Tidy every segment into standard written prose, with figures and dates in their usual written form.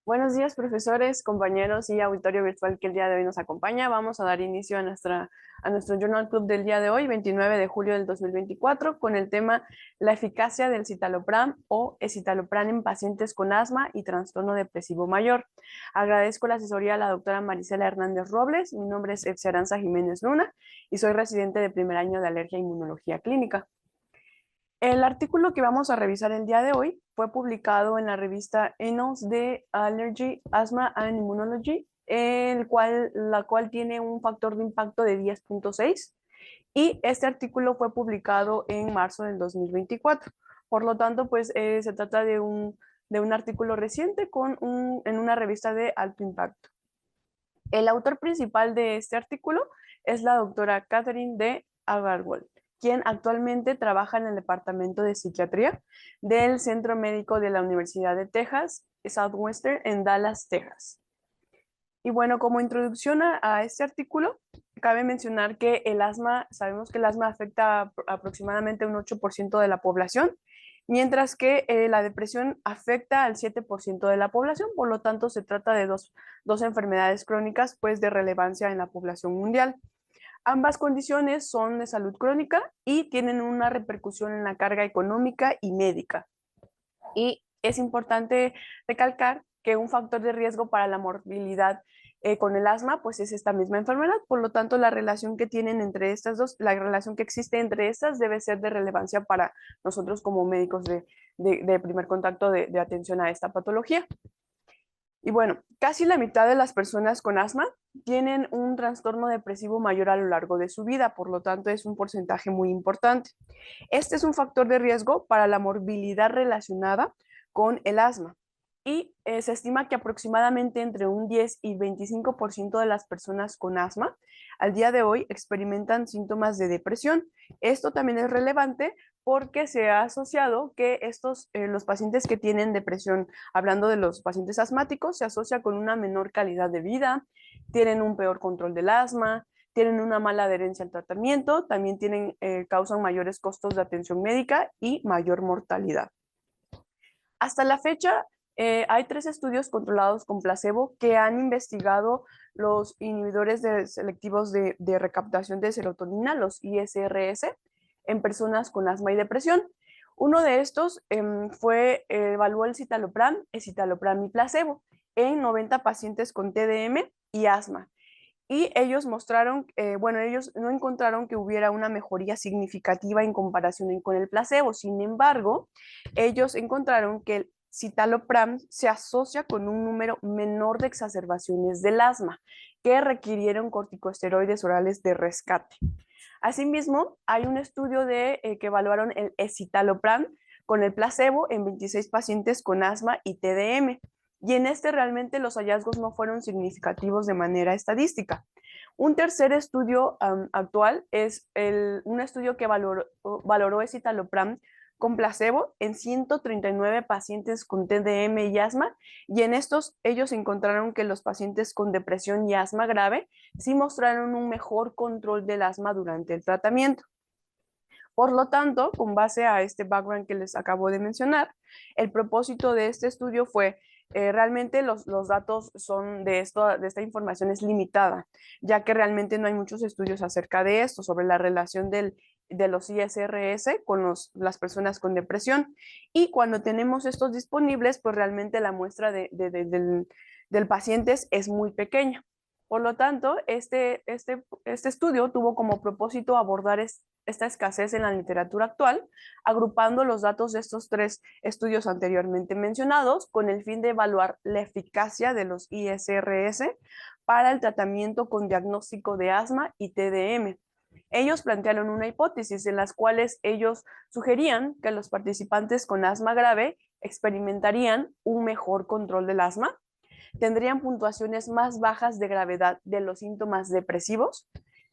Buenos días, profesores, compañeros y auditorio virtual que el día de hoy nos acompaña. Vamos a dar inicio a nuestro Journal Club del día de hoy, 29 de julio del 2024, con el tema la eficacia del citalopram o escitalopram en pacientes con asma y trastorno depresivo mayor. Agradezco la asesoría a la doctora Marisela Hernández Robles. Mi nombre es Epsi Aranza Jiménez Luna y soy residente de primer año de alergia e inmunología clínica. El artículo que vamos a revisar el día de hoy fue publicado en la revista Annals de Allergy, Asthma and Immunology, la cual tiene un factor de impacto de 10.6 y este artículo fue publicado en marzo del 2024. Por lo tanto, se trata de un artículo reciente en una revista de alto impacto. El autor principal de este artículo es la doctora Catherine D. Agarwal, quien actualmente trabaja en el Departamento de Psiquiatría del Centro Médico de la Universidad de Texas, Southwestern, en Dallas, Texas. Y bueno, como introducción a este artículo, cabe mencionar que sabemos que el asma afecta aproximadamente un 8% de la población, mientras que la depresión afecta al 7% de la población. Por lo tanto, se trata de dos enfermedades crónicas pues, de relevancia en la población mundial. Ambas condiciones son de salud crónica y tienen una repercusión en la carga económica y médica. Y es importante recalcar que un factor de riesgo para la morbilidad con el asma, pues es esta misma enfermedad. Por lo tanto, la relación que tienen entre estas dos, la relación que existe entre estas debe ser de relevancia para nosotros como médicos de primer contacto de atención a esta patología. Y bueno, casi la mitad de las personas con asma tienen un trastorno depresivo mayor a lo largo de su vida, por lo tanto es un porcentaje muy importante. Este es un factor de riesgo para la morbilidad relacionada con el asma y se estima que aproximadamente entre un 10 y 25% de las personas con asma al día de hoy experimentan síntomas de depresión. Esto también es relevante porque se ha asociado que los pacientes que tienen depresión, hablando de los pacientes asmáticos, se asocia con una menor calidad de vida, tienen un peor control del asma, tienen una mala adherencia al tratamiento, también causan mayores costos de atención médica y mayor mortalidad. Hasta la fecha, hay 3 estudios controlados con placebo que han investigado los inhibidores selectivos de recaptación de serotonina, los ISRS, en personas con asma y depresión. Uno de estos evaluó el citalopram, escitalopram y placebo en 90 pacientes con TDM y asma. Y ellos ellos no encontraron que hubiera una mejoría significativa en comparación con el placebo. Sin embargo, ellos encontraron que el citalopram se asocia con un número menor de exacerbaciones del asma que requirieron corticosteroides orales de rescate. Asimismo, hay un estudio que evaluaron el escitalopram con el placebo en 26 pacientes con asma y TDM. Y en este realmente los hallazgos no fueron significativos de manera estadística. Un tercer estudio actual es un estudio que valoró escitalopram con placebo en 139 pacientes con TDM y asma, y en estos ellos encontraron que los pacientes con depresión y asma grave sí mostraron un mejor control del asma durante el tratamiento. Por lo tanto, con base a este background que les acabo de mencionar, el propósito de este estudio fue realmente los datos son de esta información es limitada, ya que realmente no hay muchos estudios acerca de esto, sobre la relación de los ISRS con las personas con depresión. Y cuando tenemos estos disponibles, pues realmente la muestra del paciente es muy pequeña. Por lo tanto, este estudio tuvo como propósito abordar esta escasez en la literatura actual, agrupando los datos de estos 3 estudios anteriormente mencionados con el fin de evaluar la eficacia de los ISRS para el tratamiento con diagnóstico de asma y TDM. Ellos plantearon una hipótesis en las cuales ellos sugerían que los participantes con asma grave experimentarían un mejor control del asma, tendrían puntuaciones más bajas de gravedad de los síntomas depresivos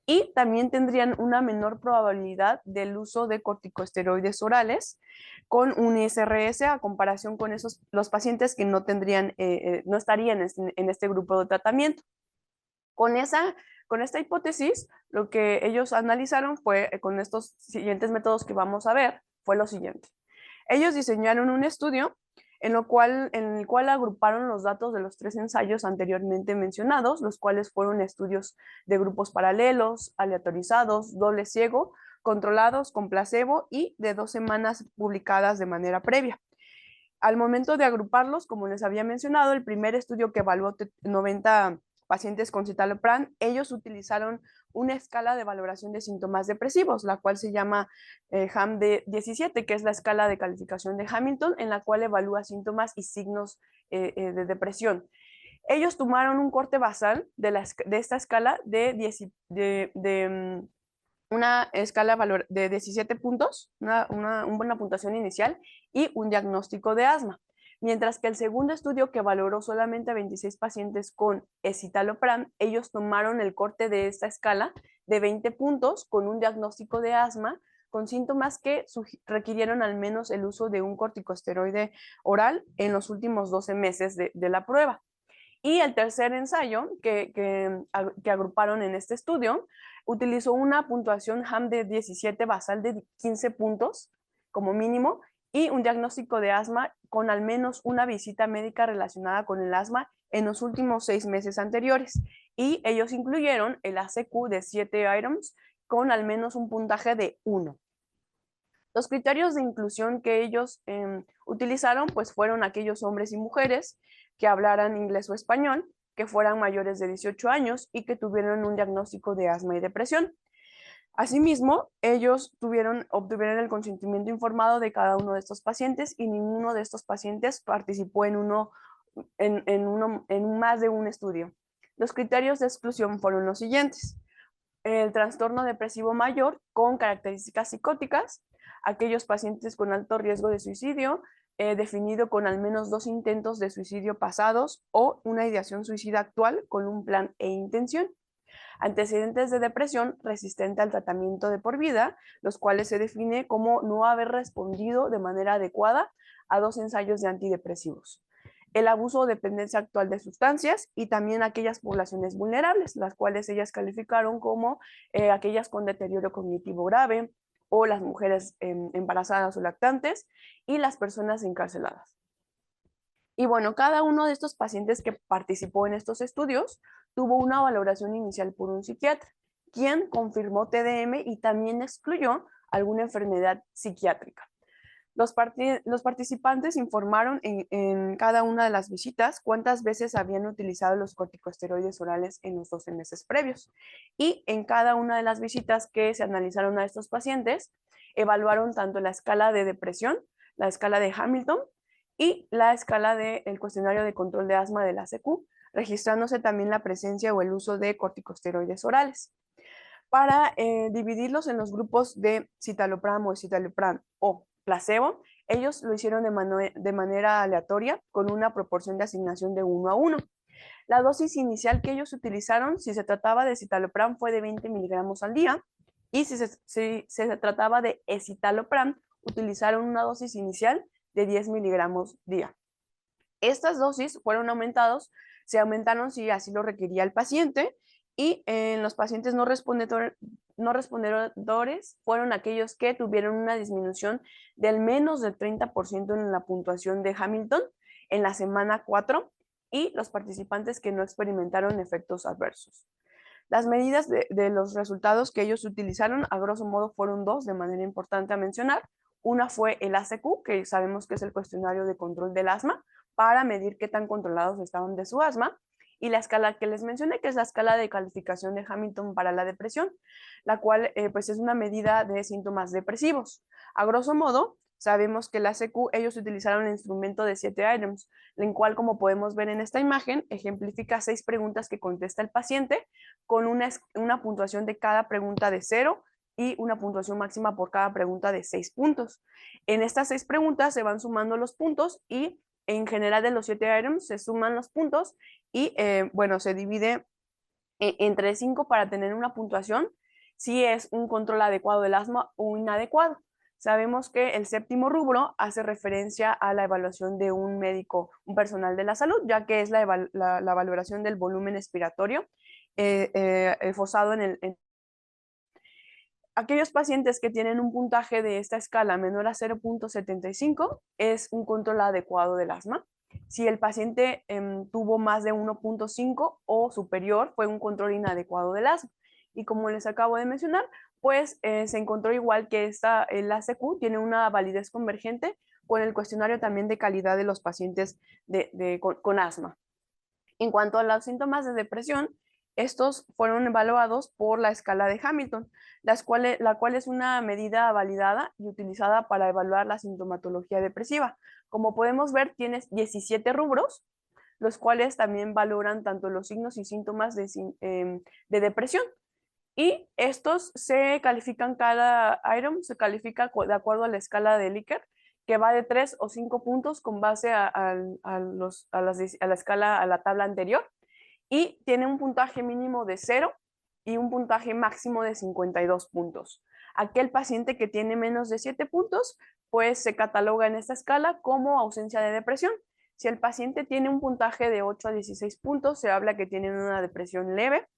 y también tendrían una menor probabilidad del uso de corticosteroides orales con un ISRS a comparación con los pacientes que no estarían en este grupo de tratamiento. Con esta hipótesis, lo que ellos analizaron fue, con estos siguientes métodos que vamos a ver, fue lo siguiente. Ellos diseñaron un estudio en el cual agruparon los datos de los 3 ensayos anteriormente mencionados, los cuales fueron estudios de grupos paralelos, aleatorizados, doble ciego, controlados con placebo y de 2 semanas publicadas de manera previa. Al momento de agruparlos, como les había mencionado, el primer estudio que evaluó 90 pacientes con citalopram, ellos utilizaron una escala de valoración de síntomas depresivos, la cual se llama HAM-D17, que es la escala de calificación de Hamilton, en la cual evalúa síntomas y signos de depresión. Ellos tomaron un corte basal de esta escala de una escala de 17 puntos, una buena puntuación inicial y un diagnóstico de asma. Mientras que el segundo estudio, que valoró solamente a 26 pacientes con escitalopram, ellos tomaron el corte de esta escala de 20 puntos con un diagnóstico de asma con síntomas que requirieron al menos el uso de un corticosteroide oral en los últimos 12 meses de la prueba. Y el tercer ensayo que agruparon en este estudio utilizó una puntuación HAM-D17 basal de 15 puntos como mínimo y un diagnóstico de asma con al menos una visita médica relacionada con el asma en los últimos 6 meses anteriores. Y ellos incluyeron el ACQ de 7 items con al menos un puntaje de 1. Los criterios de inclusión que ellos utilizaron pues fueron aquellos hombres y mujeres que hablaran inglés o español, que fueran mayores de 18 años y que tuvieran un diagnóstico de asma y depresión. Asimismo, ellos obtuvieron el consentimiento informado de cada uno de estos pacientes y ninguno de estos pacientes participó en más de un estudio. Los criterios de exclusión fueron los siguientes: el trastorno depresivo mayor con características psicóticas, aquellos pacientes con alto riesgo de suicidio, definido con al menos 2 intentos de suicidio pasados o una ideación suicida actual con un plan e intención, antecedentes de depresión resistente al tratamiento de por vida, los cuales se define como no haber respondido de manera adecuada a 2 ensayos de antidepresivos, el abuso o dependencia actual de sustancias y también aquellas poblaciones vulnerables, las cuales ellas calificaron como aquellas con deterioro cognitivo grave o las mujeres embarazadas o lactantes y las personas encarceladas. Y bueno, cada uno de estos pacientes que participó en estos estudios tuvo una valoración inicial por un psiquiatra, quien confirmó TDM y también excluyó alguna enfermedad psiquiátrica. Los participantes informaron en cada una de las visitas cuántas veces habían utilizado los corticosteroides orales en los 12 meses previos. Y en cada una de las visitas que se analizaron a estos pacientes, evaluaron tanto la escala de depresión, la escala de Hamilton y la escala del cuestionario de control de asma del ACQ, registrándose también la presencia o el uso de corticosteroides orales. Para dividirlos en los grupos de citalopram o escitalopram o placebo, ellos lo hicieron de manera aleatoria con una proporción de asignación de 1 a 1. La dosis inicial que ellos utilizaron, si se trataba de citalopram, fue de 20 miligramos al día, y si se trataba de escitalopram, utilizaron una dosis inicial de 10 miligramos día. Estas dosis fueron se aumentaron si así lo requería el paciente, y en los pacientes no respondedores fueron aquellos que tuvieron una disminución del menos del 30% en la puntuación de Hamilton en la semana 4 y los participantes que no experimentaron efectos adversos. Las medidas de los resultados que ellos utilizaron, a grosso modo, fueron 2 de manera importante a mencionar. Una fue el ACQ, que sabemos que es el cuestionario de control del asma, para medir qué tan controlados estaban de su asma, y la escala que les mencioné, que es la escala de calificación de Hamilton para la depresión, la cual pues es una medida de síntomas depresivos. A grosso modo, sabemos que la ACQ, ellos utilizaron el instrumento de 7 items, en cual, como podemos ver en esta imagen, ejemplifica 6 preguntas que contesta el paciente con una puntuación de cada pregunta de 0 y una puntuación máxima por cada pregunta de 6 puntos. En estas 6 preguntas se van sumando los puntos y en general de los 7 items se suman los puntos y bueno, se divide entre 5 para tener una puntuación si es un control adecuado del asma o inadecuado. Sabemos que el séptimo rubro hace referencia a la evaluación de un médico, un personal de la salud, ya que es la valoración del volumen expiratorio forzado Aquellos pacientes que tienen un puntaje de esta escala menor a 0.75 es un control adecuado del asma. Si el paciente tuvo más de 1.5 o superior, fue un control inadecuado del asma. Y como les acabo de mencionar, pues se encontró igual que el ACQ tiene una validez convergente con el cuestionario también de calidad de los pacientes con asma. En cuanto a los síntomas de depresión, estos fueron evaluados por la escala de Hamilton, la cual es una medida validada y utilizada para evaluar la sintomatología depresiva. Como podemos ver, tiene 17 rubros, los cuales también valoran tanto los signos y síntomas de depresión. Y estos se califican, cada item se califica de acuerdo a la escala de Likert, que va de 3 o 5 puntos con base a la escala, a la tabla anterior, y tiene un puntaje mínimo de 0 y un puntaje máximo de 52 puntos. Aquel paciente que tiene menos de 7 puntos, pues se cataloga en esta escala como ausencia de depresión. Si el paciente tiene un puntaje de 8 a 16 puntos, se habla que tiene una depresión leve.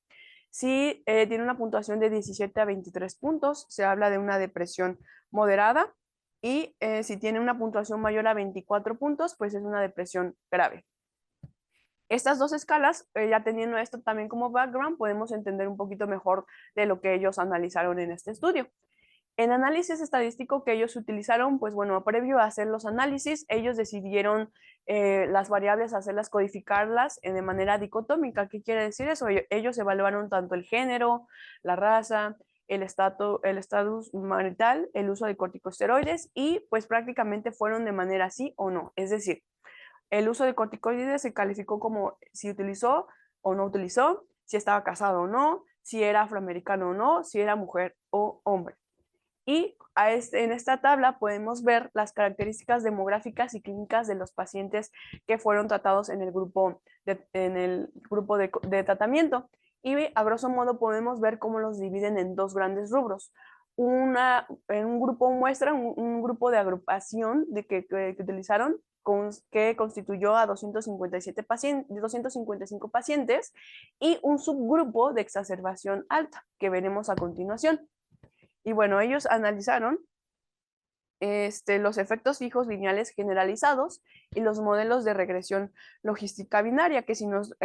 Si tiene una puntuación de 17 a 23 puntos, se habla de una depresión moderada. Y si tiene una puntuación mayor a 24 puntos, pues es una depresión grave. Estas dos escalas, ya teniendo esto también como background, podemos entender un poquito mejor de lo que ellos analizaron en este estudio. En análisis estadístico que ellos utilizaron, pues bueno, previo a hacer los análisis, ellos decidieron las variables, hacerlas, codificarlas de manera dicotómica. ¿Qué quiere decir eso? Ellos evaluaron tanto el género, la raza, el estatus marital, el uso de corticosteroides y pues prácticamente fueron de manera sí o no. Es decir, el uso de corticoides se calificó como si utilizó o no utilizó, si estaba casado o no, si era afroamericano o no, si era mujer o hombre. Y en esta tabla podemos ver las características demográficas y clínicas de los pacientes que fueron tratados en el grupo de tratamiento. Y a grosso modo podemos ver cómo los dividen en dos grandes rubros. En un grupo muestra, un grupo de agrupación que utilizaron, que constituyó a 255 pacientes, y un subgrupo de exacerbación alta, que veremos a continuación. Y bueno, ellos analizaron los efectos fijos lineales generalizados y los modelos de regresión logística binaria, que si nos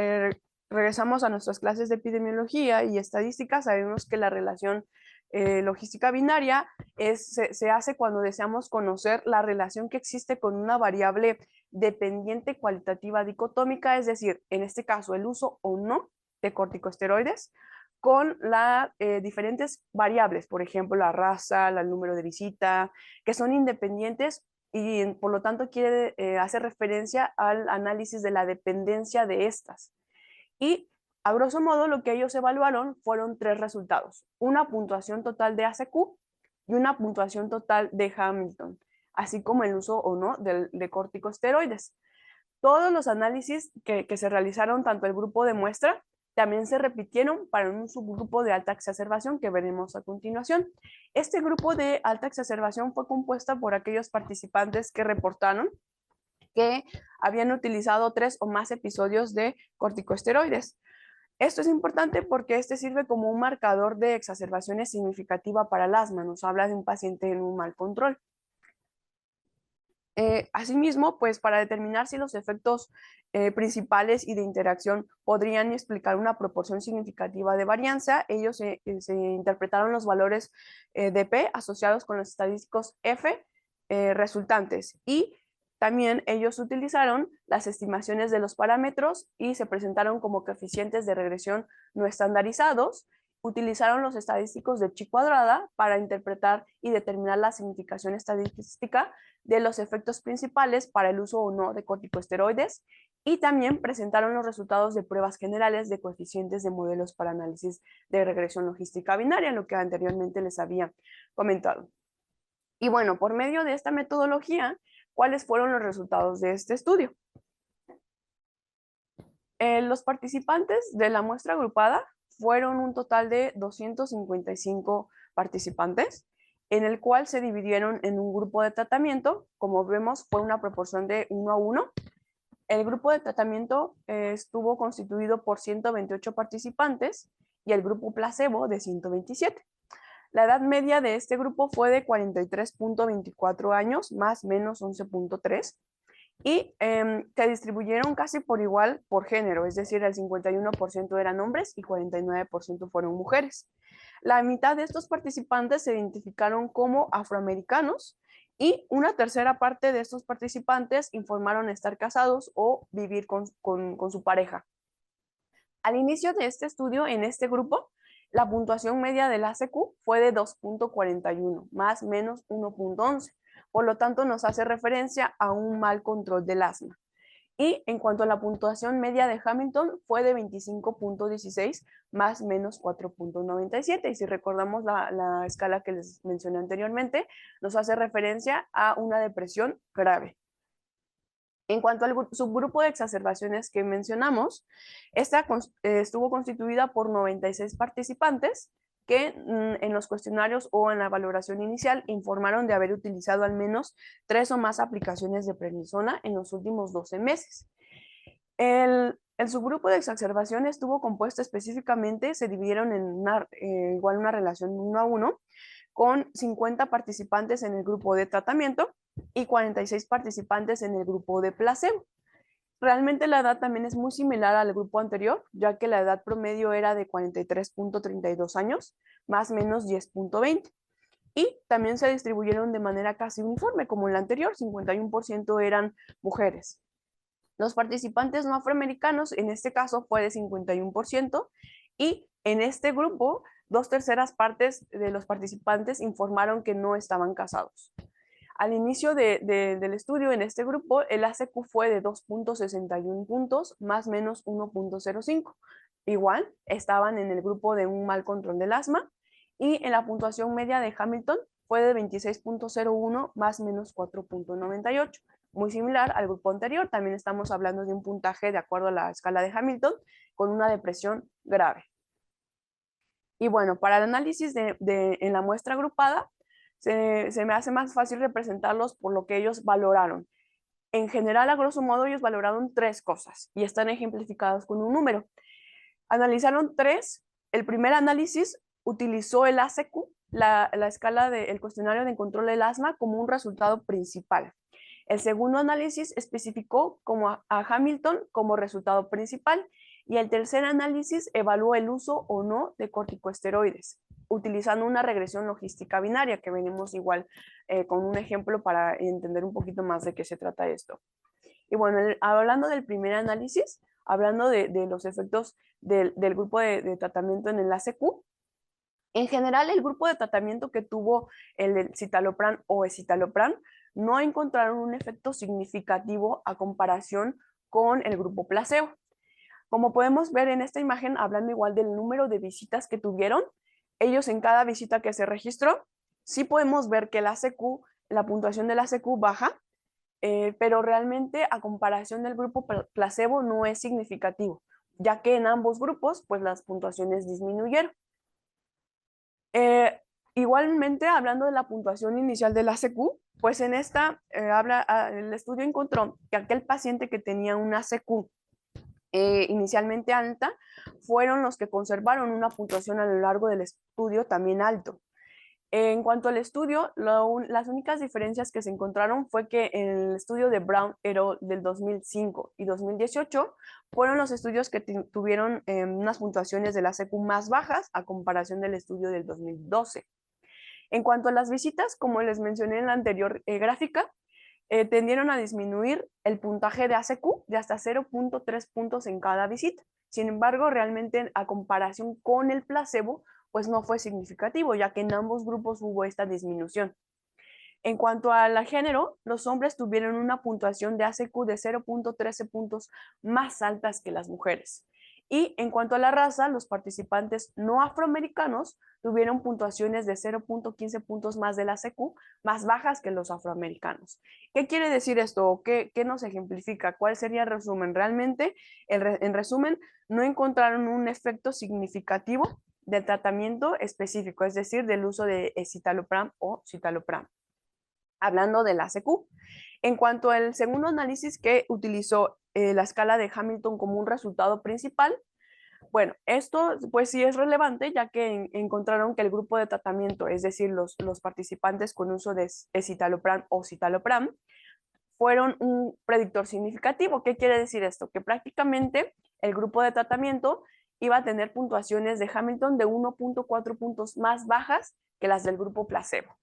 regresamos a nuestras clases de epidemiología y estadística, sabemos que la relación logística binaria se hace cuando deseamos conocer la relación que existe con una variable dependiente cualitativa dicotómica, es decir, en este caso el uso o no de corticosteroides, con las diferentes variables, por ejemplo, la raza, el número de visita, que son independientes y por lo tanto hacer referencia al análisis de la dependencia de estas. Y a grosso modo lo que ellos evaluaron fueron tres resultados: una puntuación total de ACQ y una puntuación total de Hamilton, así como el uso o no de corticosteroides. Todos los análisis que se realizaron, tanto el grupo de muestra, también se repitieron para un subgrupo de alta exacerbación que veremos a continuación. Este grupo de alta exacerbación fue compuesta por aquellos participantes que reportaron que habían utilizado 3 o más episodios de corticosteroides. Esto es importante porque este sirve como un marcador de exacerbaciones significativa para el asma. Nos habla de un paciente en un mal control. Asimismo, pues para determinar si los efectos principales y de interacción podrían explicar una proporción significativa de varianza, ellos se interpretaron los valores de P asociados con los estadísticos F resultantes, y también ellos utilizaron las estimaciones de los parámetros y se presentaron como coeficientes de regresión no estandarizados. Utilizaron los estadísticos de chi cuadrada para interpretar y determinar la significación estadística de los efectos principales para el uso o no de corticosteroides, y también presentaron los resultados de pruebas generales de coeficientes de modelos para análisis de regresión logística binaria, lo que anteriormente les había comentado. Y bueno, por medio de esta metodología, ¿cuáles fueron los resultados de este estudio? Los participantes de la muestra agrupada fueron un total de 255 participantes, en el cual se dividieron en un grupo de tratamiento. Como vemos, fue una proporción de 1 a 1. El grupo de tratamiento estuvo constituido por 128 participantes y el grupo placebo de 127. La edad media de este grupo fue de 43.24 años, más o menos 11.3, y se distribuyeron casi por igual por género, es decir, el 51% eran hombres y 49% fueron mujeres. La mitad de estos participantes se identificaron como afroamericanos y una tercera parte de estos participantes informaron estar casados o vivir con su pareja. Al inicio de este estudio, en este grupo, la puntuación media del ACQ fue de 2.41, más o menos 1.11. Por lo tanto, nos hace referencia a un mal control del asma. Y en cuanto a la puntuación media de Hamilton, fue de 25.16, más o menos 4.97. Y si recordamos la escala que les mencioné anteriormente, nos hace referencia a una depresión grave. En cuanto al subgrupo de exacerbaciones que mencionamos, esta estuvo constituida por 96 participantes que en los cuestionarios o en la valoración inicial informaron de haber utilizado al menos 3 o más aplicaciones de prednisona en los últimos 12 meses. El subgrupo de exacerbaciones estuvo compuesto específicamente, se dividieron en igual una relación 1 a 1, con 50 participantes en el grupo de tratamiento y 46 participantes en el grupo de placebo. Realmente la edad también es muy similar al grupo anterior, ya que la edad promedio era de 43.32 años, más o menos 10.20. Y también se distribuyeron de manera casi uniforme, como en la anterior, 51% eran mujeres. Los participantes no afroamericanos, en este caso fue de 51%, y en este grupo, 2/3 partes de los participantes informaron que no estaban casados. Al inicio del estudio en este grupo, el ACQ fue de 2.61 puntos, más o menos 1.05. Igual, estaban en el grupo de un mal control del asma, y en la puntuación media de Hamilton fue de 26.01, más o menos 4.98. Muy similar al grupo anterior, también estamos hablando de un puntaje de acuerdo a la escala de Hamilton, con una depresión grave. Y bueno, para el análisis en la muestra agrupada, se me hace más fácil representarlos por lo que ellos valoraron. En general, a grosso modo, ellos valoraron 3 cosas y están ejemplificados con un número. Analizaron 3. El primer análisis utilizó el ACQ, la escala del cuestionario de control del asma, como un resultado principal. El segundo análisis especificó a Hamilton como resultado principal, y el tercer análisis evaluó el uso o no de corticosteroides, utilizando una regresión logística binaria, que venimos igual con un ejemplo para entender un poquito más de qué se trata esto. Y bueno, hablando del primer análisis, hablando de los efectos del grupo de tratamiento en el ACQ, en general, el grupo de tratamiento que tuvo el citalopram o escitalopram no encontraron un efecto significativo a comparación con el grupo placebo. Como podemos ver en esta imagen, hablando igual del número de visitas que tuvieron, ellos en cada visita que se registró, sí podemos ver que la puntuación del ACQ baja, pero realmente a comparación del grupo placebo no es significativo, ya que en ambos grupos pues las puntuaciones disminuyeron. Igualmente, hablando de la puntuación inicial del ACQ, pues en esta el estudio encontró que aquel paciente que tenía un ACQ inicialmente alta fueron los que conservaron una puntuación a lo largo del estudio también alto. En cuanto al estudio, las únicas diferencias que se encontraron fue que en el estudio de Brown et al. Del 2005 y 2018 fueron los estudios que tuvieron unas puntuaciones de la ACQ más bajas a comparación del estudio del 2012. En cuanto a las visitas, como les mencioné en la anterior gráfica, tendieron a disminuir el puntaje de ACQ de hasta 0.3 puntos en cada visita. Sin embargo, realmente a comparación con el placebo, pues no fue significativo, ya que en ambos grupos hubo esta disminución. En cuanto al género, los hombres tuvieron una puntuación de ACQ de 0.13 puntos más altas que las mujeres. Y en cuanto a la raza, los participantes no afroamericanos tuvieron puntuaciones de 0.15 puntos más del ACQ, más bajas que los afroamericanos. ¿Qué quiere decir esto? ¿Qué nos ejemplifica? ¿Cuál sería el resumen? Realmente, en resumen, no encontraron un efecto significativo del tratamiento específico, es decir, del uso de escitalopram o citalopram. Hablando del ACQ. En cuanto al segundo análisis que utilizó la escala de Hamilton como un resultado principal, Bueno, esto pues sí es relevante ya que encontraron que el grupo de tratamiento, es decir, los participantes con uso de escitalopram o citalopram, fueron un predictor significativo. ¿Qué quiere decir esto? Que prácticamente el grupo de tratamiento iba a tener puntuaciones de Hamilton de 1.4 puntos más bajas que las del grupo placebo.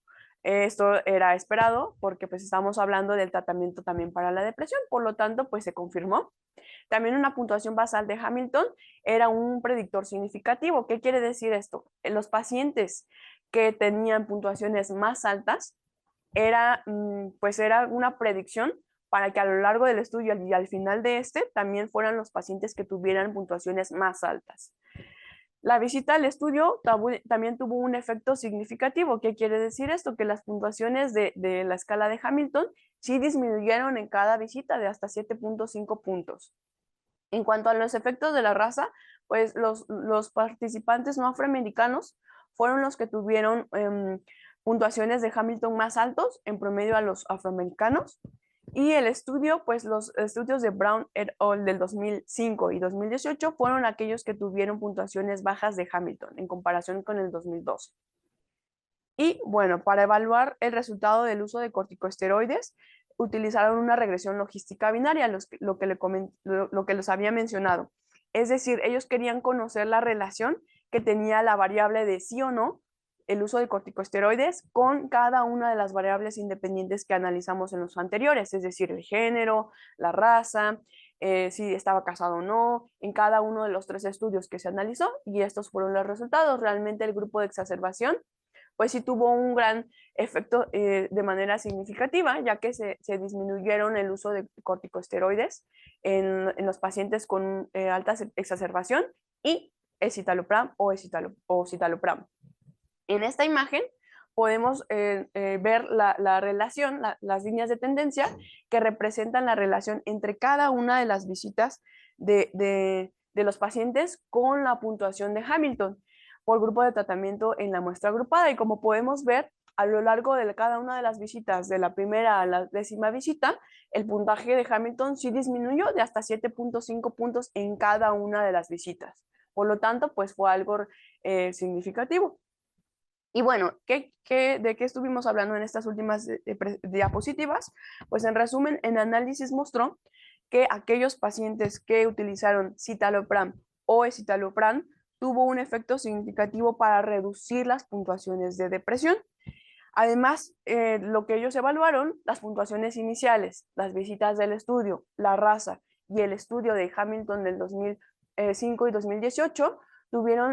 Esto era esperado porque pues estamos hablando del tratamiento también para la depresión, por lo tanto pues se confirmó. También una puntuación basal de Hamilton era un predictor significativo. ¿Qué quiere decir esto? Los pacientes que tenían puntuaciones más altas pues era una predicción para que a lo largo del estudio y al final de este también fueran los pacientes que tuvieran puntuaciones más altas. La visita al estudio también tuvo un efecto significativo. ¿Qué quiere decir esto? Que las puntuaciones de la escala de Hamilton sí disminuyeron en cada visita de hasta 7.5 puntos. En cuanto a los efectos de la raza, pues los participantes no afroamericanos fueron los que tuvieron puntuaciones de Hamilton más altos en promedio a los afroamericanos. Y el estudio, pues los estudios de Brown et al. Del 2005 y 2018 fueron aquellos que tuvieron puntuaciones bajas de Hamilton en comparación con el 2012. Y bueno, para evaluar el resultado del uso de corticosteroides, utilizaron una regresión logística binaria, lo que les había mencionado. Es decir, ellos querían conocer la relación que tenía la variable de sí o no el uso de corticosteroides con cada una de las variables independientes que analizamos en los anteriores, es decir, el género, la raza, si estaba casado o no, en cada uno de los 3 estudios que se analizó, y estos fueron los resultados. Realmente el grupo de exacerbación pues sí tuvo un gran efecto de manera significativa, ya que se disminuyeron el uso de corticosteroides en los pacientes con alta exacerbación y escitalopram o citalopram. En esta imagen podemos ver la relación, las líneas de tendencia que representan la relación entre cada una de las visitas de los pacientes con la puntuación de Hamilton por grupo de tratamiento en la muestra agrupada. Y como podemos ver, a lo largo de cada una de las visitas, de la primera a la 10ª visita, el puntaje de Hamilton sí disminuyó de hasta 7.5 puntos en cada una de las visitas. Por lo tanto, pues fue algo significativo. Y bueno, ¿de qué estuvimos hablando en estas últimas diapositivas? Pues en resumen, el análisis mostró que aquellos pacientes que utilizaron citalopram o escitalopram tuvo un efecto significativo para reducir las puntuaciones de depresión. Además, lo que ellos evaluaron, las puntuaciones iniciales, las visitas del estudio, la raza y el estudio de Hamilton del 2005 y 2018,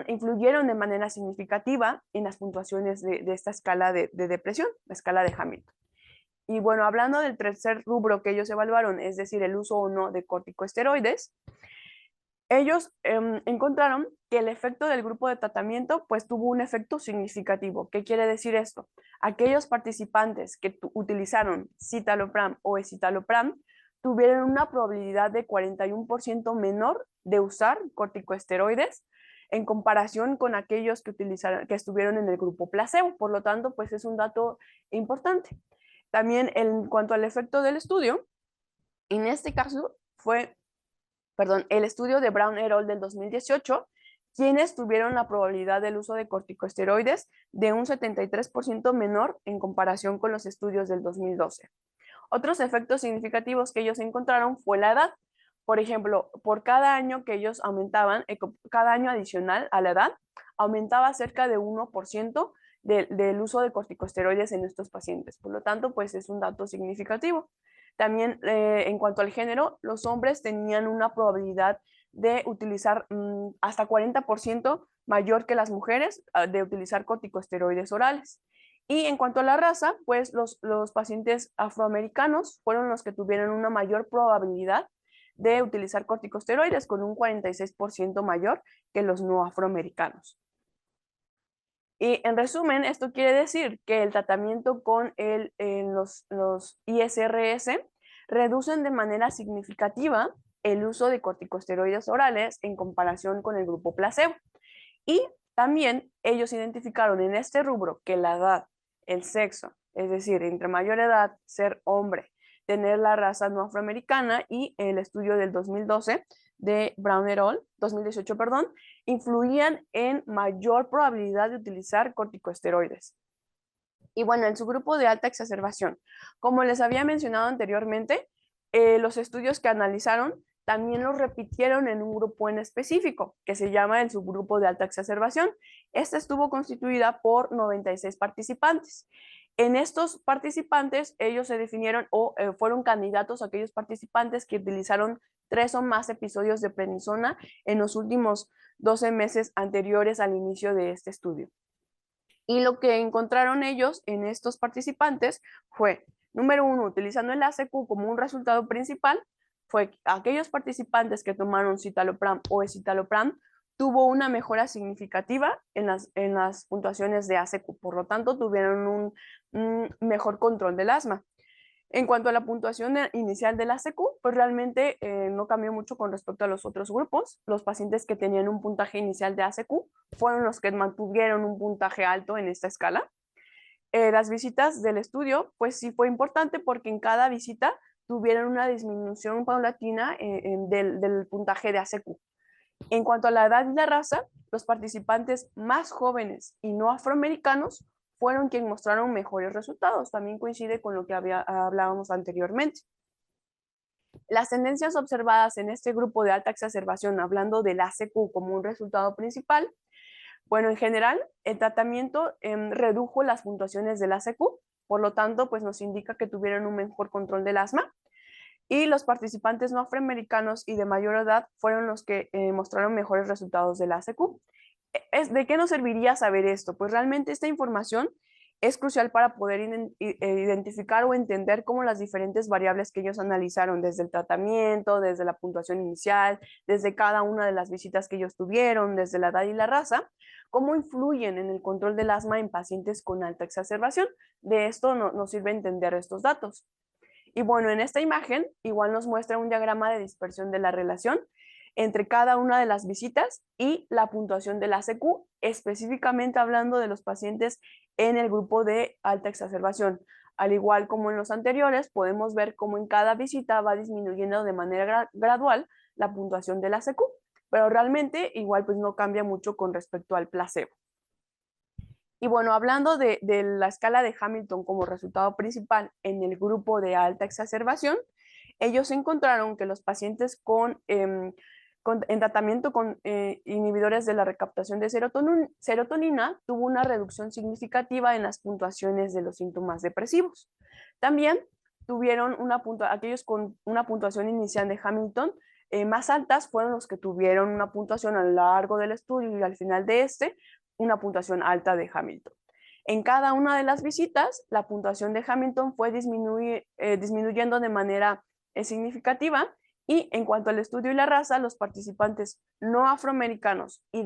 influyeron de manera significativa en las puntuaciones de esta escala de depresión, la escala de Hamilton. Y bueno, hablando del tercer rubro que ellos evaluaron, es decir, el uso o no de corticosteroides, ellos encontraron que el efecto del grupo de tratamiento pues tuvo un efecto significativo. ¿Qué quiere decir esto? Aquellos participantes que utilizaron citalopram o escitalopram tuvieron una probabilidad de 41% menor de usar corticosteroides en comparación con aquellos que estuvieron en el grupo placebo. Por lo tanto, pues es un dato importante. También en cuanto al efecto del estudio, en este caso fue el estudio de Brown et al. Del 2018, quienes tuvieron la probabilidad del uso de corticosteroides de un 73% menor en comparación con los estudios del 2012. Otros efectos significativos que ellos encontraron fue la edad. Por ejemplo, por cada año que ellos aumentaban, cada año adicional a la edad, aumentaba cerca de 1% del uso de corticosteroides en estos pacientes. Por lo tanto, pues es un dato significativo. También en cuanto al género, los hombres tenían una probabilidad de utilizar hasta 40% mayor que las mujeres de utilizar corticosteroides orales. Y en cuanto a la raza, pues los pacientes afroamericanos fueron los que tuvieron una mayor probabilidad de utilizar corticosteroides, con un 46% mayor que los no afroamericanos. Y en resumen, esto quiere decir que el tratamiento con los ISRS reducen de manera significativa el uso de corticosteroides orales en comparación con el grupo placebo. Y también ellos identificaron en este rubro que la edad, el sexo, es decir, entre mayor edad, ser hombre, tener la raza no afroamericana, y el estudio del 2012 de Brown et al., 2018, perdón, influían en mayor probabilidad de utilizar corticosteroides. Y bueno, en su grupo de alta exacerbación, como les había mencionado anteriormente, los estudios que analizaron también los repitieron en un grupo en específico, que se llama el subgrupo de alta exacerbación. Esta estuvo constituida por 96 participantes. En estos participantes, ellos se definieron o fueron candidatos a aquellos participantes que utilizaron 3 o más episodios de prednisona en los últimos 12 meses anteriores al inicio de este estudio. Y lo que encontraron ellos en estos participantes fue, número 1, utilizando el ACQ como un resultado principal, fue aquellos participantes que tomaron citalopram o escitalopram tuvo una mejora significativa en las puntuaciones de ACQ, por lo tanto tuvieron un mejor control del asma. En cuanto a la puntuación inicial de la ACQ, pues realmente no cambió mucho con respecto a los otros grupos. Los pacientes que tenían un puntaje inicial de ACQ fueron los que mantuvieron un puntaje alto en esta escala. Las visitas del estudio, pues sí fue importante porque en cada visita tuvieron una disminución paulatina del puntaje de ACQ. En cuanto a la edad y la raza, los participantes más jóvenes y no afroamericanos fueron quienes mostraron mejores resultados. También coincide con lo que hablábamos anteriormente. Las tendencias observadas en este grupo de alta exacerbación, hablando del ACQ como un resultado principal, bueno, en general, el tratamiento redujo las puntuaciones del ACQ, por lo tanto, pues nos indica que tuvieron un mejor control del asma. Y los participantes no afroamericanos y de mayor edad fueron los que mostraron mejores resultados del ACQ. ¿De qué nos serviría saber esto? Pues realmente esta información es crucial para poder identificar o entender cómo las diferentes variables que ellos analizaron, desde el tratamiento, desde la puntuación inicial, desde cada una de las visitas que ellos tuvieron, desde la edad y la raza, cómo influyen en el control del asma en pacientes con alta exacerbación. De esto nos sirve entender estos datos. Y bueno, en esta imagen igual nos muestra un diagrama de dispersión de la relación entre cada una de las visitas y la puntuación del ACQ, específicamente hablando de los pacientes en el grupo de alta exacerbación. Al igual como en los anteriores, podemos ver cómo en cada visita va disminuyendo de manera gradual la puntuación del ACQ, pero realmente igual pues no cambia mucho con respecto al placebo. Y bueno, hablando de la escala de Hamilton como resultado principal en el grupo de alta exacerbación, ellos encontraron que los pacientes en tratamiento con inhibidores de la recaptación de serotonina tuvo una reducción significativa en las puntuaciones de los síntomas depresivos. También tuvieron aquellos con una puntuación inicial de Hamilton más altas fueron los que tuvieron una puntuación a lo largo del estudio y al final de una puntuación alta de Hamilton. En cada una de las visitas, la puntuación de Hamilton fue disminuyendo de manera significativa y en cuanto al estudio y la raza, los participantes no afroamericanos y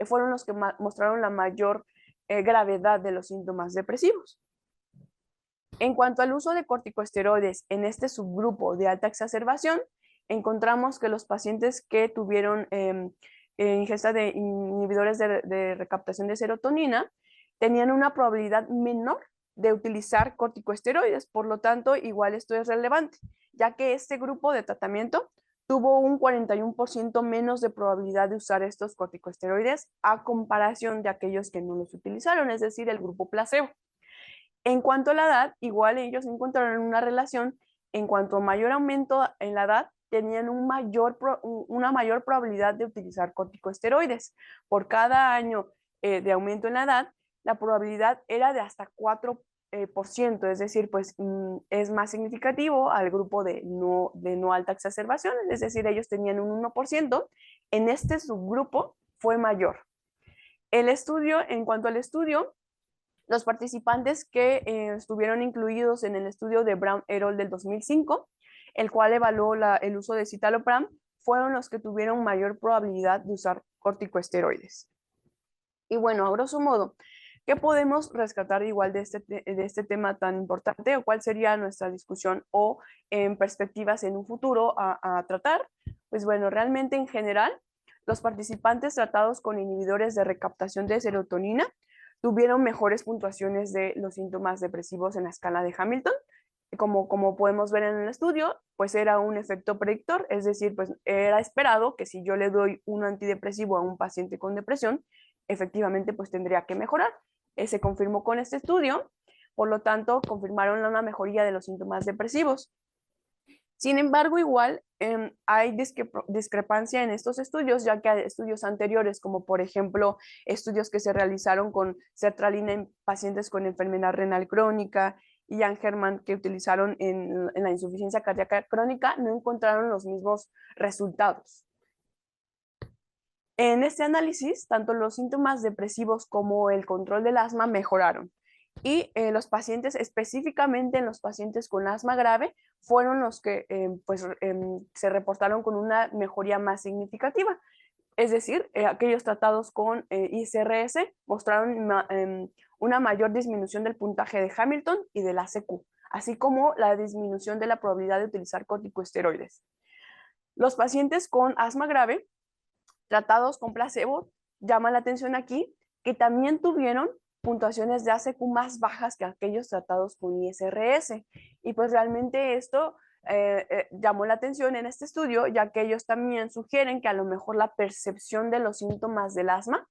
fueron los que mostraron la mayor gravedad de los síntomas depresivos. En cuanto al uso de corticosteroides en este subgrupo de alta exacerbación, encontramos que los pacientes que tuvieron ingesta de inhibidores de recaptación de serotonina tenían una probabilidad menor de utilizar corticosteroides. Por lo tanto, igual esto es relevante, ya que este grupo de tratamiento tuvo un 41% menos de probabilidad de usar estos corticosteroides a comparación de aquellos que no los utilizaron, es decir, el grupo placebo. En cuanto a la edad, igual ellos encontraron una relación en cuanto a mayor aumento en la edad, tenían una mayor probabilidad de utilizar corticosteroides. Por cada año de aumento en la edad, la probabilidad era de hasta 4%, es decir, pues es más significativo al grupo de no alta exacerbación, es decir, ellos tenían un 1%, en este subgrupo fue mayor. En cuanto al estudio, los participantes que estuvieron incluidos en el estudio de Brown et al. Del 2005, el cual evaluó el uso de citalopram, fueron los que tuvieron mayor probabilidad de usar corticosteroides. Y bueno, a grosso modo, ¿qué podemos rescatar igual de este tema tan importante? ¿O cuál sería nuestra discusión o perspectivas en un futuro a tratar? Pues bueno, realmente en general, los participantes tratados con inhibidores de recaptación de serotonina tuvieron mejores puntuaciones de los síntomas depresivos en la escala de Hamilton, como podemos ver en el estudio, pues era un efecto predictor, es decir, pues era esperado que si yo le doy un antidepresivo a un paciente con depresión, efectivamente pues tendría que mejorar. Se confirmó con este estudio, por lo tanto confirmaron una mejoría de los síntomas depresivos. Sin embargo, igual hay discrepancia en estos estudios, ya que hay estudios anteriores, como por ejemplo estudios que se realizaron con sertralina en pacientes con enfermedad renal crónica y Angerman que utilizaron en la insuficiencia cardíaca crónica, no encontraron los mismos resultados. En este análisis, tanto los síntomas depresivos como el control del asma mejoraron. Y los pacientes, específicamente en los pacientes con asma grave, fueron los que se reportaron con una mejoría más significativa. Es decir, aquellos tratados con ICRS mostraron una mayor disminución del puntaje de Hamilton y del ACQ, así como la disminución de la probabilidad de utilizar corticosteroides. Los pacientes con asma grave tratados con placebo, llama la atención aquí que también tuvieron puntuaciones de ACQ más bajas que aquellos tratados con ISRS. Y pues realmente esto llamó la atención en este estudio, ya que ellos también sugieren que a lo mejor la percepción de los síntomas del asma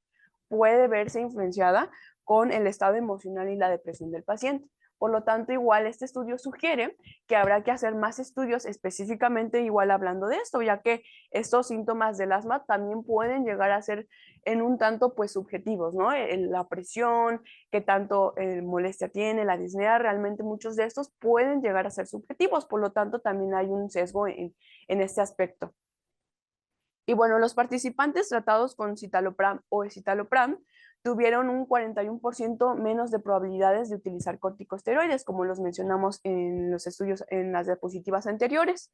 puede verse influenciada con el estado emocional y la depresión del paciente. Por lo tanto, igual este estudio sugiere que habrá que hacer más estudios específicamente igual hablando de esto, ya que estos síntomas del asma también pueden llegar a ser en un tanto pues subjetivos, ¿no? La presión, qué tanto molestia tiene, la disnea, realmente muchos de estos pueden llegar a ser subjetivos, por lo tanto también hay un sesgo en este aspecto. Y bueno, los participantes tratados con citalopram o escitalopram tuvieron un 41% menos de probabilidades de utilizar corticosteroides, como los mencionamos en los estudios, en las diapositivas anteriores.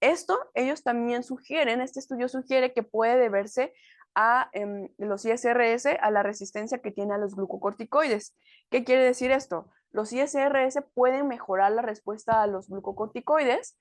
Esto, ellos también sugieren, este estudio sugiere que puede deberse a los ISRS, a la resistencia que tiene a los glucocorticoides. ¿Qué quiere decir esto? Los ISRS pueden mejorar la respuesta a los glucocorticoides,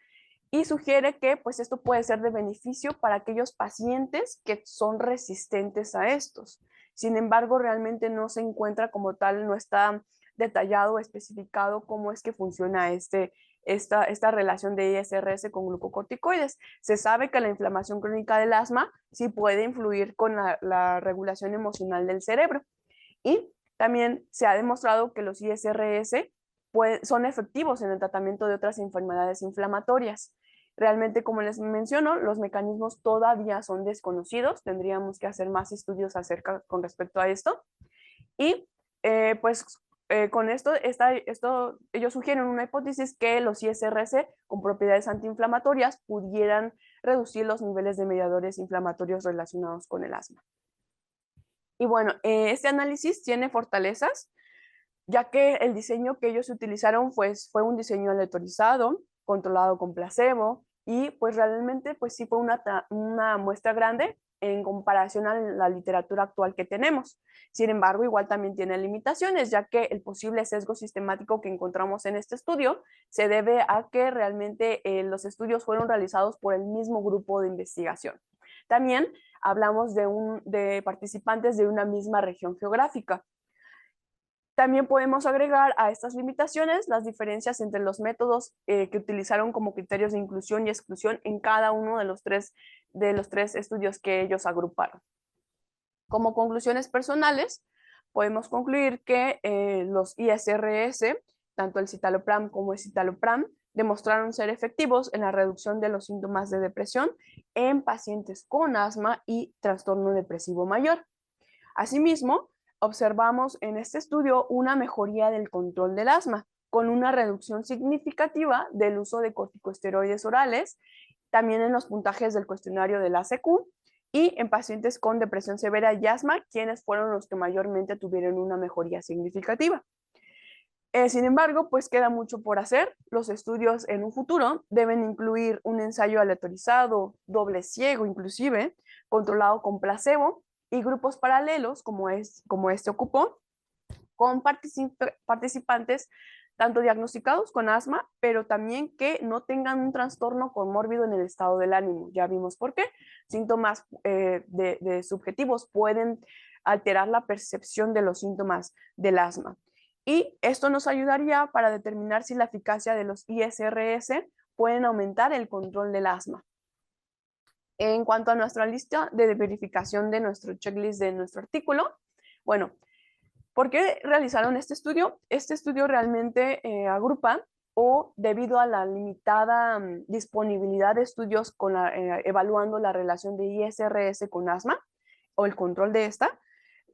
y sugiere que pues esto puede ser de beneficio para aquellos pacientes que son resistentes a estos. Sin embargo, realmente no se encuentra como tal, no está detallado o especificado cómo es que funciona esta relación de ISRS con glucocorticoides. Se sabe que la inflamación crónica del asma sí puede influir con la regulación emocional del cerebro. Y también se ha demostrado que los ISRS son efectivos en el tratamiento de otras enfermedades inflamatorias. Realmente, como les menciono, los mecanismos todavía son desconocidos. Tendríamos que hacer más estudios con respecto a esto. Y con esto, ellos sugieren una hipótesis que los ISRC con propiedades antiinflamatorias pudieran reducir los niveles de mediadores inflamatorios relacionados con el asma. Y bueno, este análisis tiene fortalezas, ya que el diseño que ellos utilizaron fue un diseño aleatorizado, controlado con placebo, y pues realmente pues sí fue una muestra grande en comparación a la literatura actual que tenemos. Sin embargo, igual también tiene limitaciones, ya que el posible sesgo sistemático que encontramos en este estudio se debe a que realmente los estudios fueron realizados por el mismo grupo de investigación. También hablamos de participantes de una misma región geográfica. También podemos agregar a estas limitaciones las diferencias entre los métodos que utilizaron como criterios de inclusión y exclusión en cada uno de los tres estudios que ellos agruparon. Como conclusiones personales, podemos concluir que los ISRS, tanto el citalopram como el citalopram, demostraron ser efectivos en la reducción de los síntomas de depresión en pacientes con asma y trastorno depresivo mayor. Asimismo, observamos en este estudio una mejoría del control del asma, con una reducción significativa del uso de corticosteroides orales, también en los puntajes del cuestionario del ACQ y en pacientes con depresión severa y asma, quienes fueron los que mayormente tuvieron una mejoría significativa. Sin embargo, pues queda mucho por hacer. Los estudios en un futuro deben incluir un ensayo aleatorizado, doble ciego inclusive, controlado con placebo, y grupos paralelos, como este ocupó, con participantes tanto diagnosticados con asma, pero también que no tengan un trastorno comórbido en el estado del ánimo. Ya vimos por qué. Síntomas de subjetivos pueden alterar la percepción de los síntomas del asma. Y esto nos ayudaría para determinar si la eficacia de los ISRS pueden aumentar el control del asma. En cuanto a nuestra lista de verificación de nuestro checklist de nuestro artículo, bueno, ¿por qué realizaron este estudio? Este estudio realmente agrupa o debido a la limitada disponibilidad de estudios evaluando la relación de ISRS con asma o el control de esta,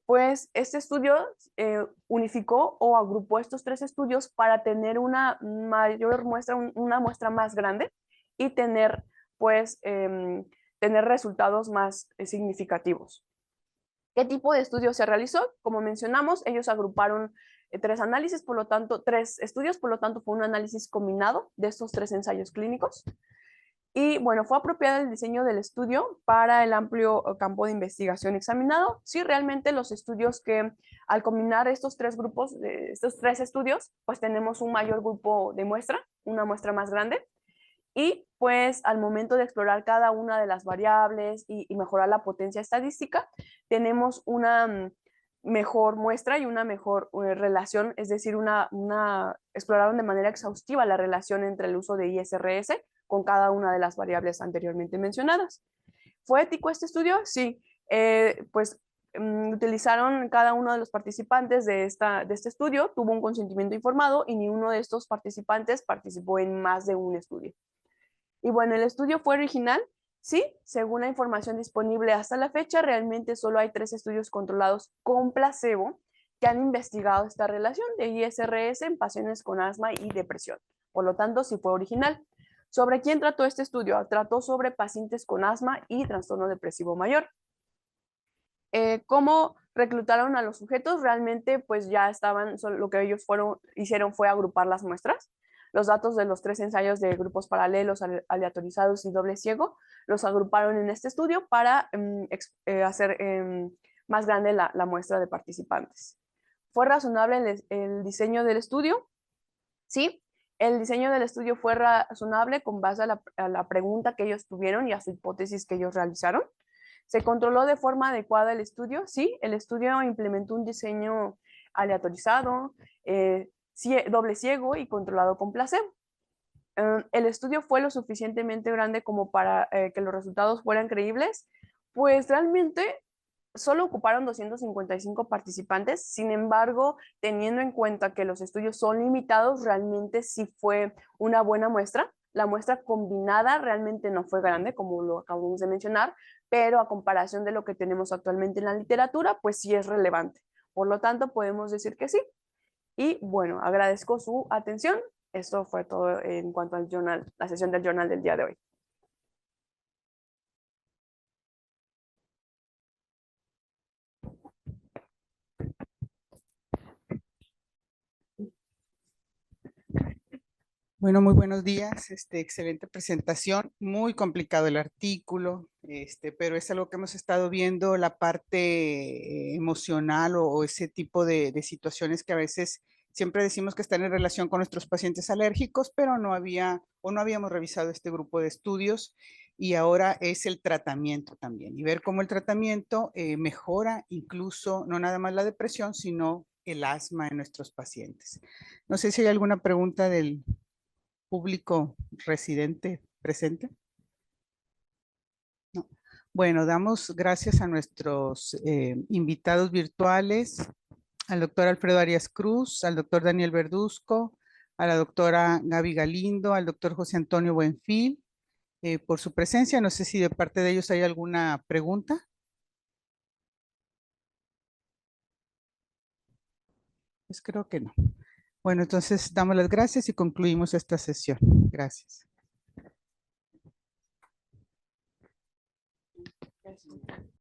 pues este estudio unificó o agrupó estos 3 estudios para tener una mayor muestra, una muestra más grande y tener, pues, tener resultados más significativos. ¿Qué tipo de estudio se realizó? Como mencionamos, ellos agruparon 3 análisis, por lo tanto, 3 estudios, por lo tanto, fue un análisis combinado de estos 3 ensayos clínicos. Y bueno, fue apropiado el diseño del estudio para el amplio campo de investigación examinado. Sí, realmente los estudios que al combinar estos 3 grupos, estos 3 estudios, pues tenemos un mayor grupo de muestra, una muestra más grande. Y pues al momento de explorar cada una de las variables y mejorar la potencia estadística, tenemos una mejor muestra y una mejor relación, es decir, exploraron de manera exhaustiva la relación entre el uso de ISRS con cada una de las variables anteriormente mencionadas. ¿Fue ético este estudio? Sí, pues utilizaron cada uno de los participantes de este estudio, tuvo un consentimiento informado y ni uno de estos participantes participó en más de un estudio. Y bueno, el estudio fue original, sí, según la información disponible hasta la fecha, realmente solo hay 3 estudios controlados con placebo que han investigado esta relación de ISRS en pacientes con asma y depresión. Por lo tanto, sí fue original. ¿Sobre quién trató este estudio? Trató sobre pacientes con asma y trastorno depresivo mayor. ¿Cómo reclutaron a los sujetos? Realmente, pues ya estaban, lo que ellos hicieron fue agrupar las muestras. Los datos de los 3 ensayos de grupos paralelos, aleatorizados y doble ciego, los agruparon en este estudio para hacer más grande la muestra de participantes. ¿Fue razonable el diseño del estudio? Sí, el diseño del estudio fue razonable con base a la pregunta que ellos tuvieron y a su hipótesis que ellos realizaron. ¿Se controló de forma adecuada el estudio? Sí, el estudio implementó un diseño aleatorizado, doble ciego y controlado con placebo. ¿El estudio fue lo suficientemente grande como para que los resultados fueran creíbles? Pues realmente solo ocuparon 255 participantes, sin embargo, teniendo en cuenta que los estudios son limitados, realmente sí fue una buena muestra. La muestra combinada realmente no fue grande, como lo acabamos de mencionar, pero a comparación de lo que tenemos actualmente en la literatura, pues sí es relevante. Por lo tanto, podemos decir que sí. Y bueno, agradezco su atención. Esto fue todo en cuanto al journal, la sesión del journal del día de hoy. Bueno, muy buenos días. Excelente presentación. Muy complicado el artículo, pero es algo que hemos estado viendo, la parte emocional o ese tipo de situaciones que a veces siempre decimos que están en relación con nuestros pacientes alérgicos, pero no habíamos revisado este grupo de estudios y ahora es el tratamiento también y ver cómo el tratamiento mejora incluso no nada más la depresión, sino el asma en nuestros pacientes. No sé si hay alguna pregunta del público residente presente. No. Bueno, damos gracias a nuestros invitados virtuales, al doctor Alfredo Arias Cruz, al doctor Daniel Verduzco, a la doctora Gaby Galindo, al doctor José Antonio Buenfil, por su presencia. No sé si de parte de ellos hay alguna pregunta. Pues creo que no. Bueno, entonces damos las gracias y concluimos esta sesión. Gracias.